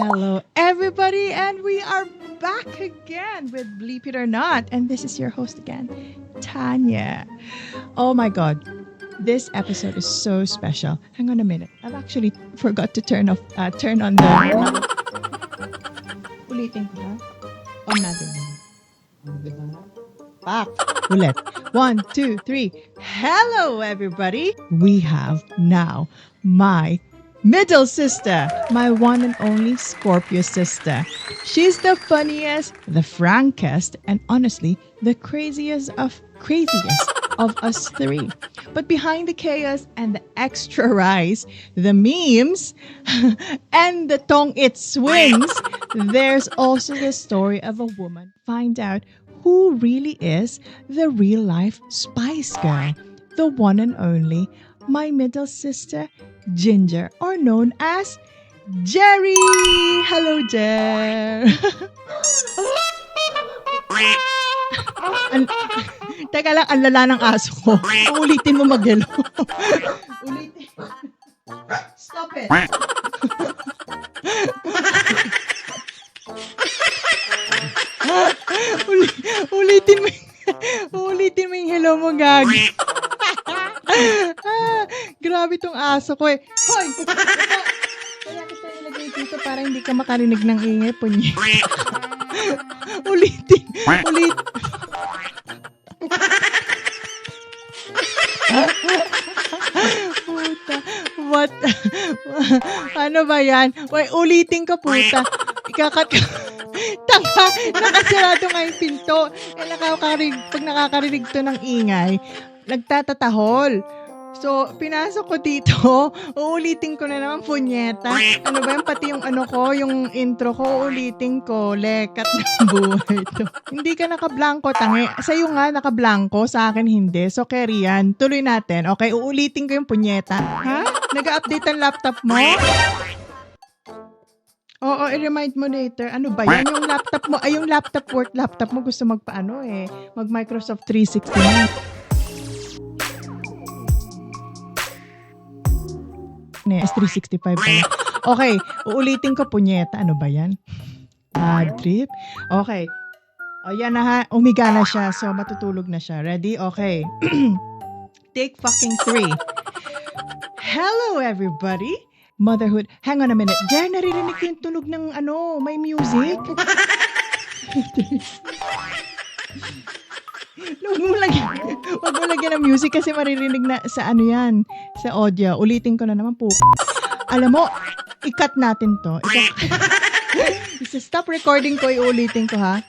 Hello, everybody, and we are back again with Bleep It or Not, and this is your host again, Tanya. Oh my God, this episode is so special. Hang on a minute, I've actually forgot to turn on the. Ulitin ko ha? On natin. Diba? Back. Ulit. 1, 2, 3. Hello, everybody. We have now my middle sister, my one and only Scorpio sister. She's the funniest, the frankest, and honestly, the craziest of us three. But behind the chaos and the extra rice, the memes, and the tongue it swings, there's also the story of a woman. Find out who really is the real life Spice Girl, the one and only, my middle sister, Ginger, or known as Jerry. Hello, Jer. Teka lang, ang lala ng aso ko. Ulitin mo mag-hello. Ulitin. Stop it. Ulitin mo yung hello mo, gagi. Grabe tong aso ko eh. Hoy! Kaya kita nilagay dito para hindi ka makarinig ng ingay po niya. Ulitin. Puta. What? Ano ba yan? Wait, ulitin ka, puta. Tanga, nakasarado nga yung pinto. Pag nakakarinig to ng ingay, nagtatatahol. So, pinasok ko dito, uulitin ko na naman, punyeta. Ano ba yan? Pati yung yung intro ko, uulitin ko. Lekat ng buhay to. Hindi ka nakablanko, tangi. Sa'yo nga nakablanko, sa akin hindi. So, carry yan. Tuloy natin. Okay, uulitin ko yung punyeta. Ha? Nag-update ang laptop mo? Oo, i-remind mo later. Ano ba yan? Yung laptop mo, yung laptop mo gusto mag Microsoft 365. S365 pala. Okay, uulitin ko, punyeta. Ano ba yan? Trip? Okay. O yan na ha, umiga na siya. So, matutulog na siya. Ready? Okay. Take fucking 3. Hello, everybody. Motherhood. Hang on a minute. Jer, naririnig ko yung tunog ng may music. Huwag mo lagyan ng music kasi maririnig na sa yan, sa audio. Ulitin ko na naman po. Alam mo, i-cut natin to. Stop recording ko, iulitin ko ha.